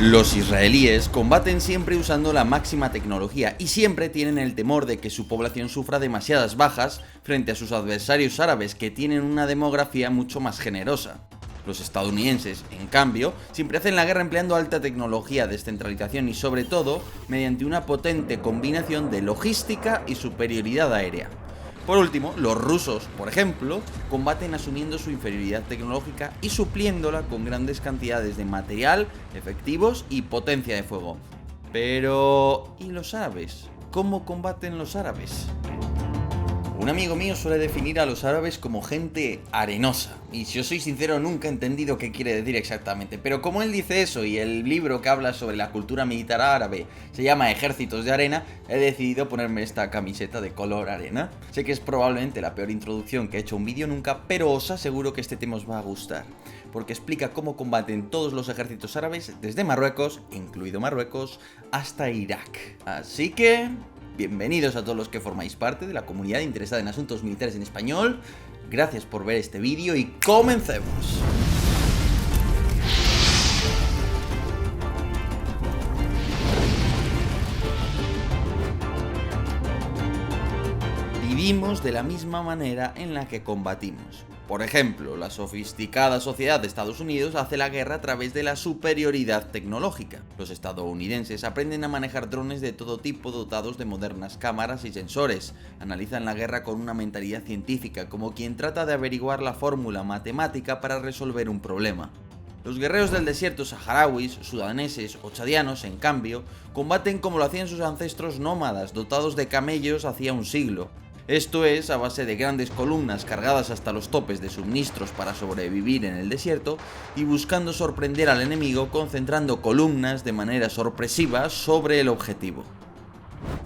Los israelíes combaten siempre usando la máxima tecnología y siempre tienen el temor de que su población sufra demasiadas bajas frente a sus adversarios árabes que tienen una demografía mucho más generosa. Los estadounidenses, en cambio, siempre hacen la guerra empleando alta tecnología, descentralización y sobre todo mediante una potente combinación de logística y superioridad aérea. Por último, los rusos, por ejemplo, combaten asumiendo su inferioridad tecnológica y supliéndola con grandes cantidades de material, efectivos y potencia de fuego. Pero... ¿y los árabes? ¿Cómo combaten los árabes? Un amigo mío suele definir a los árabes como gente arenosa, y si os soy sincero nunca he entendido qué quiere decir exactamente, pero como él dice eso y el libro que habla sobre la cultura militar árabe se llama Ejércitos de Arena, he decidido ponerme esta camiseta de color arena. Sé que es probablemente la peor introducción que he hecho a un vídeo nunca, pero os aseguro que este tema os va a gustar, porque explica cómo combaten todos los ejércitos árabes desde Marruecos, incluido Marruecos, hasta Irak. Así que... bienvenidos a todos los que formáis parte de la comunidad interesada en asuntos militares en español. Gracias por ver este vídeo y comencemos. Vivimos de la misma manera en la que combatimos. Por ejemplo, la sofisticada sociedad de Estados Unidos hace la guerra a través de la superioridad tecnológica. Los estadounidenses aprenden a manejar drones de todo tipo dotados de modernas cámaras y sensores. Analizan la guerra con una mentalidad científica, como quien trata de averiguar la fórmula matemática para resolver un problema. Los guerreros del desierto saharauis, sudaneses o chadianos, en cambio, combaten como lo hacían sus ancestros nómadas, dotados de camellos hacía un siglo. Esto es a base de grandes columnas cargadas hasta los topes de suministros para sobrevivir en el desierto y buscando sorprender al enemigo concentrando columnas de manera sorpresiva sobre el objetivo.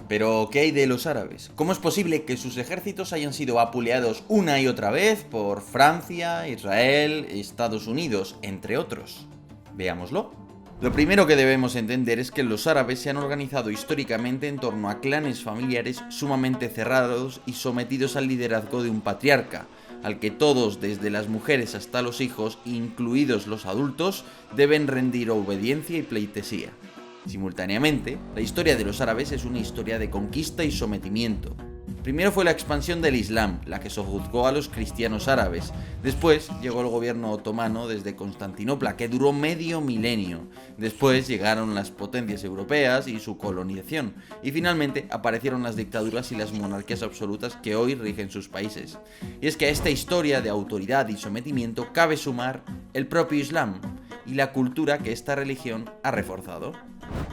Pero, ¿qué hay de los árabes? ¿Cómo es posible que sus ejércitos hayan sido vapuleados una y otra vez por Francia, Israel, Estados Unidos, entre otros? Veámoslo. Lo primero que debemos entender es que los árabes se han organizado históricamente en torno a clanes familiares sumamente cerrados y sometidos al liderazgo de un patriarca, al que todos, desde las mujeres hasta los hijos, incluidos los adultos, deben rendir obediencia y pleitesía. Simultáneamente, la historia de los árabes es una historia de conquista y sometimiento. Primero fue la expansión del Islam, la que sojuzgó a los cristianos árabes. Después llegó el gobierno otomano desde Constantinopla, que duró medio milenio. Después llegaron las potencias europeas y su colonización. Y finalmente aparecieron las dictaduras y las monarquías absolutas que hoy rigen sus países. Y es que a esta historia de autoridad y sometimiento cabe sumar el propio Islam y la cultura que esta religión ha reforzado.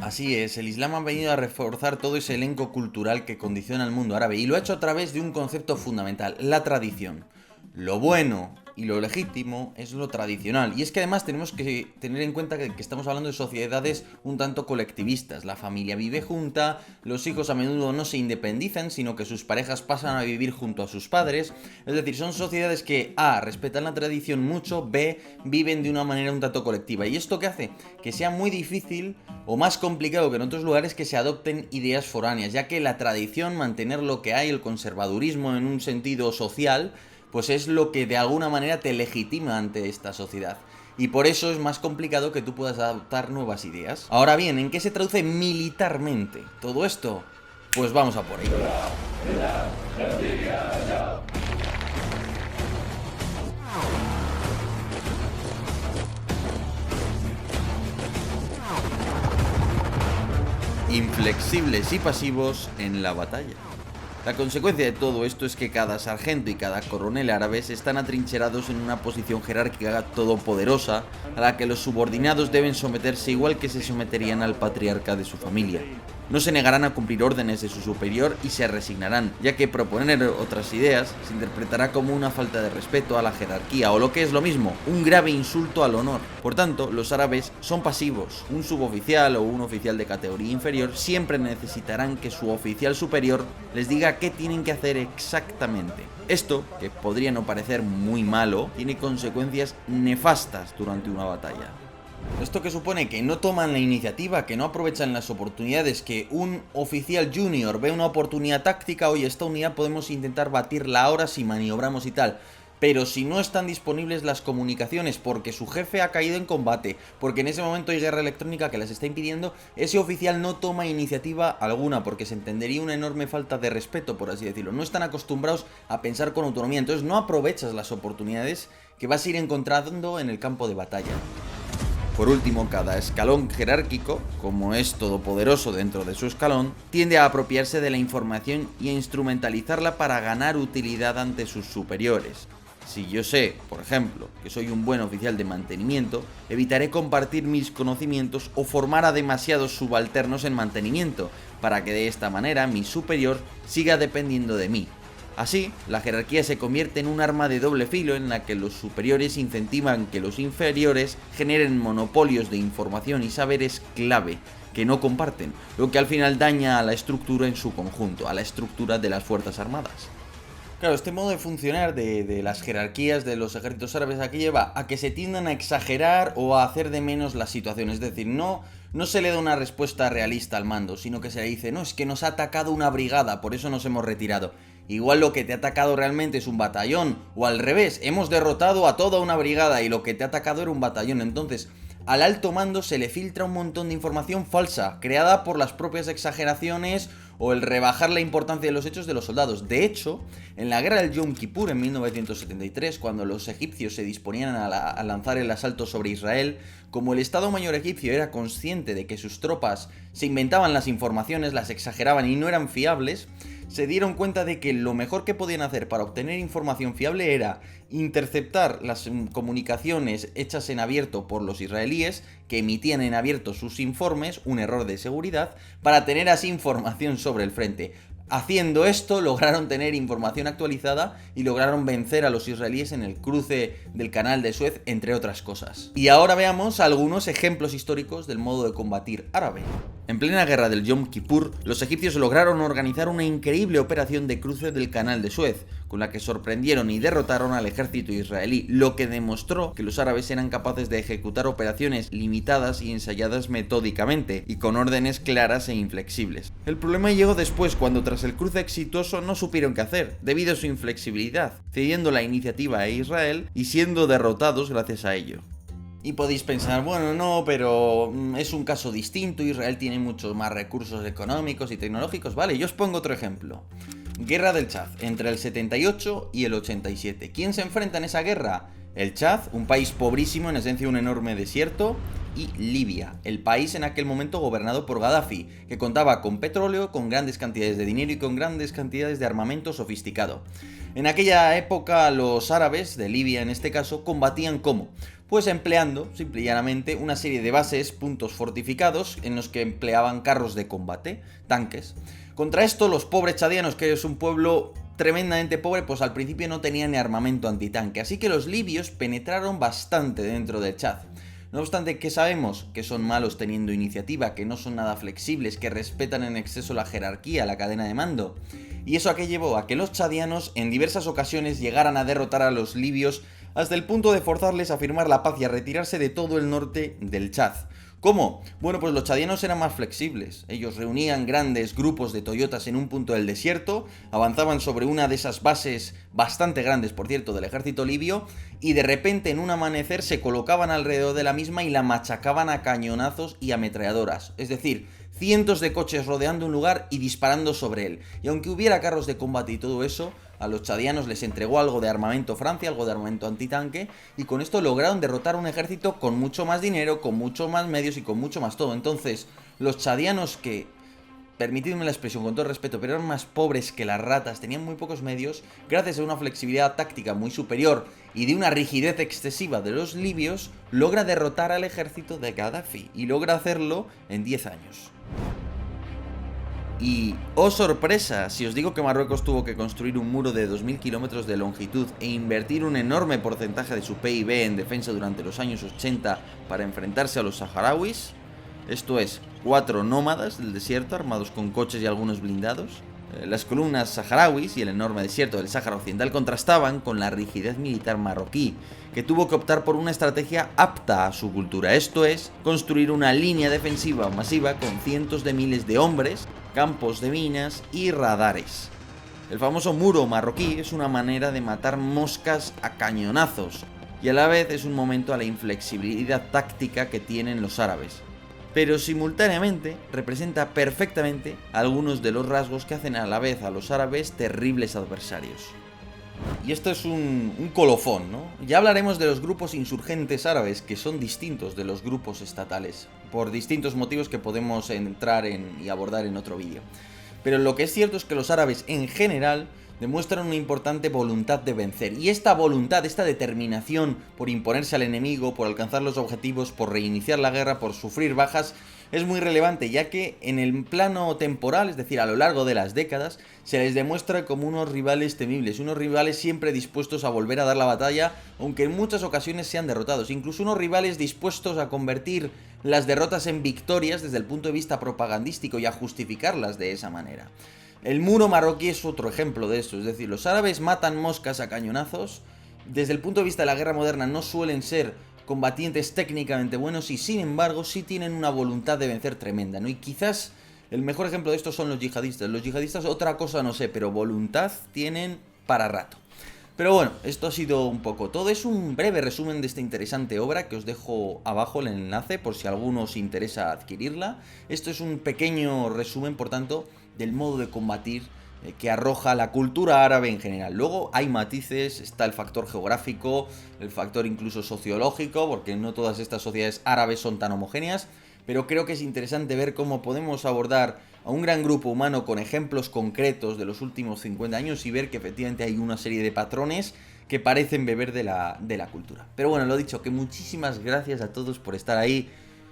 Así es, el Islam ha venido a reforzar todo ese elenco cultural que condiciona al mundo árabe y lo ha hecho a través de un concepto fundamental, la tradición. Lo bueno y lo legítimo es lo tradicional, y es que además tenemos que tener en cuenta que estamos hablando de sociedades un tanto colectivistas. La familia vive junta, los hijos a menudo no se independizan, sino que sus parejas pasan a vivir junto a sus padres. Es decir, son sociedades que A, respetan la tradición mucho, B, viven de una manera un tanto colectiva. ¿Y esto qué hace? Que sea muy difícil o más complicado que en otros lugares que se adopten ideas foráneas, ya que la tradición, mantener lo que hay, el conservadurismo en un sentido social, pues es lo que de alguna manera te legitima ante esta sociedad. Y por eso es más complicado que tú puedas adoptar nuevas ideas. Ahora bien, ¿en qué se traduce militarmente todo esto? Pues vamos a por ello. Inflexibles y pasivos en la batalla. La consecuencia de todo esto es que cada sargento y cada coronel árabes están atrincherados en una posición jerárquica todopoderosa a la que los subordinados deben someterse igual que se someterían al patriarca de su familia. No se negarán a cumplir órdenes de su superior y se resignarán, ya que proponer otras ideas se interpretará como una falta de respeto a la jerarquía o, lo que es lo mismo, un grave insulto al honor. Por tanto, los árabes son pasivos. Un suboficial o un oficial de categoría inferior siempre necesitarán que su oficial superior les diga qué tienen que hacer exactamente. Esto, que podría no parecer muy malo, tiene consecuencias nefastas durante una batalla. Esto que supone que no toman la iniciativa, que no aprovechan las oportunidades, que un oficial junior ve una oportunidad táctica, oye, esta unidad podemos intentar batirla ahora si maniobramos y tal. Pero si no están disponibles las comunicaciones porque su jefe ha caído en combate, porque en ese momento hay guerra electrónica que las está impidiendo, ese oficial no toma iniciativa alguna, porque se entendería una enorme falta de respeto, por así decirlo. No están acostumbrados a pensar con autonomía, entonces no aprovechas las oportunidades que vas a ir encontrando en el campo de batalla. Por último, cada escalón jerárquico, como es todopoderoso dentro de su escalón, tiende a apropiarse de la información y a instrumentalizarla para ganar utilidad ante sus superiores. Si yo sé, por ejemplo, que soy un buen oficial de mantenimiento, evitaré compartir mis conocimientos o formar a demasiados subalternos en mantenimiento, para que de esta manera mi superior siga dependiendo de mí. Así, la jerarquía se convierte en un arma de doble filo en la que los superiores incentivan que los inferiores generen monopolios de información y saberes clave que no comparten, lo que al final daña a la estructura en su conjunto, a la estructura de las Fuerzas Armadas. Claro, este modo de funcionar de las jerarquías de los ejércitos árabes aquí lleva a que se tiendan a exagerar o a hacer de menos la situación. Es decir, no se le da una respuesta realista al mando, sino que se le dice, no, es que nos ha atacado una brigada, por eso nos hemos retirado. Igual lo que te ha atacado realmente es un batallón, o al revés, hemos derrotado a toda una brigada y lo que te ha atacado era un batallón. Entonces, al alto mando se le filtra un montón de información falsa, creada por las propias exageraciones o el rebajar la importancia de los hechos de los soldados. De hecho, en la guerra del Yom Kippur en 1973, cuando los egipcios se disponían a lanzar el asalto sobre Israel, como el Estado Mayor egipcio era consciente de que sus tropas se inventaban las informaciones, las exageraban y no eran fiables, se dieron cuenta de que lo mejor que podían hacer para obtener información fiable era interceptar las comunicaciones hechas en abierto por los israelíes, que emitían en abierto sus informes, un error de seguridad, para tener así información sobre el frente. Haciendo esto lograron tener información actualizada y lograron vencer a los israelíes en el cruce del canal de Suez, entre otras cosas. Y ahora veamos algunos ejemplos históricos del modo de combatir árabe. En plena guerra del Yom Kippur, los egipcios lograron organizar una increíble operación de cruce del canal de Suez, con la que sorprendieron y derrotaron al ejército israelí, lo que demostró que los árabes eran capaces de ejecutar operaciones limitadas y ensayadas metódicamente, y con órdenes claras e inflexibles. El problema llegó después, cuando tras el cruce exitoso no supieron qué hacer, debido a su inflexibilidad, cediendo la iniciativa a Israel y siendo derrotados gracias a ello. Y podéis pensar, bueno, no, pero es un caso distinto, Israel tiene muchos más recursos económicos y tecnológicos. Vale, yo os pongo otro ejemplo. Guerra del Chad, entre el 78 y el 87. ¿Quién se enfrenta en esa guerra? El Chad, un país pobrísimo, en esencia un enorme desierto, y Libia, el país en aquel momento gobernado por Gaddafi, que contaba con petróleo, con grandes cantidades de dinero y con grandes cantidades de armamento sofisticado. En aquella época los árabes, de Libia en este caso, combatían ¿cómo? Pues empleando, simple y llanamente, una serie de bases, puntos fortificados, en los que empleaban carros de combate, tanques. Contra esto, los pobres chadianos, que es un pueblo tremendamente pobre, pues al principio no tenían ni armamento antitanque, así que los libios penetraron bastante dentro del Chad. No obstante, ¿qué sabemos? Que son malos teniendo iniciativa, que no son nada flexibles, que respetan en exceso la jerarquía, la cadena de mando. ¿Y eso a qué llevó? A que los chadianos en diversas ocasiones llegaran a derrotar a los libios hasta el punto de forzarles a firmar la paz y a retirarse de todo el norte del Chad. ¿Cómo? Bueno, pues los chadianos eran más flexibles. Ellos reunían grandes grupos de Toyotas en un punto del desierto, avanzaban sobre una de esas bases bastante grandes, por cierto, del ejército libio, y de repente en un amanecer se colocaban alrededor de la misma y la machacaban a cañonazos y ametralladoras. Es decir, cientos de coches rodeando un lugar y disparando sobre él. Y aunque hubiera carros de combate y todo eso, a los chadianos les entregó algo de armamento Francia, algo de armamento antitanque, y con esto lograron derrotar un ejército con mucho más dinero, con mucho más medios y con mucho más todo. Entonces, los chadianos que, permitidme la expresión con todo respeto, pero eran más pobres que las ratas, tenían muy pocos medios, gracias a una flexibilidad táctica muy superior y de una rigidez excesiva de los libios, logra derrotar al ejército de Gaddafi, y logra hacerlo en 10 años. Y, ¡oh sorpresa!, si os digo que Marruecos tuvo que construir un muro de 2000 kilómetros de longitud e invertir un enorme porcentaje de su PIB en defensa durante los años 80 para enfrentarse a los saharauis, esto es, 4 nómadas del desierto armados con coches y algunos blindados. Las columnas saharauis y el enorme desierto del Sáhara Occidental contrastaban con la rigidez militar marroquí, que tuvo que optar por una estrategia apta a su cultura, esto es, construir una línea defensiva masiva con cientos de miles de hombres, campos de minas y radares. El famoso muro marroquí es una manera de matar moscas a cañonazos, y a la vez es un momento a la inflexibilidad táctica que tienen los árabes. Pero simultáneamente representa perfectamente algunos de los rasgos que hacen a la vez a los árabes terribles adversarios. Y esto es un colofón, ¿no? Ya hablaremos de los grupos insurgentes árabes, que son distintos de los grupos estatales, por distintos motivos que podemos entrar y abordar en otro vídeo. Pero lo que es cierto es que los árabes en general demuestran una importante voluntad de vencer. Y esta voluntad, esta determinación por imponerse al enemigo, por alcanzar los objetivos, por reiniciar la guerra, por sufrir bajas, es muy relevante, ya que en el plano temporal, es decir, a lo largo de las décadas, se les demuestra como unos rivales temibles, unos rivales siempre dispuestos a volver a dar la batalla, aunque en muchas ocasiones sean derrotados, incluso unos rivales dispuestos a convertir las derrotas en victorias desde el punto de vista propagandístico y a justificarlas de esa manera. El muro marroquí es otro ejemplo de esto, es decir, los árabes matan moscas a cañonazos. Desde el punto de vista de la guerra moderna no suelen ser combatientes técnicamente buenos y sin embargo sí tienen una voluntad de vencer tremenda, ¿no? Y quizás el mejor ejemplo de esto son los yihadistas. Los yihadistas otra cosa no sé, pero voluntad tienen para rato. Pero bueno, esto ha sido un poco todo. Es un breve resumen de esta interesante obra que os dejo abajo el enlace por si a alguno os interesa adquirirla. Esto es un pequeño resumen, por tanto, del modo de combatir que arroja la cultura árabe en general. Luego hay matices, está el factor geográfico, el factor incluso sociológico, porque no todas estas sociedades árabes son tan homogéneas, pero creo que es interesante ver cómo podemos abordar a un gran grupo humano con ejemplos concretos de los últimos 50 años y ver que efectivamente hay una serie de patrones que parecen beber de la cultura. Pero bueno, lo dicho, que muchísimas gracias a todos por estar ahí.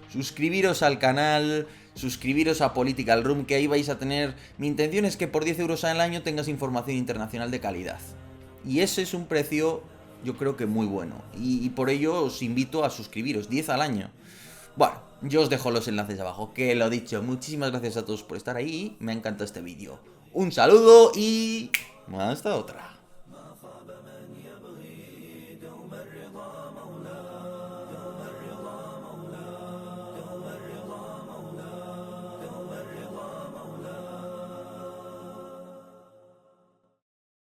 Suscribiros al canal, suscribiros a Political Room, que ahí vais a tener... Mi intención es que por 10 euros al año tengas información internacional de calidad. Y ese es un precio, yo creo que muy bueno. Y por ello os invito a suscribiros, 10 al año. Bueno, yo os dejo los enlaces abajo, que lo dicho, muchísimas gracias a todos por estar ahí, me ha encantado este vídeo. Un saludo y... hasta otra.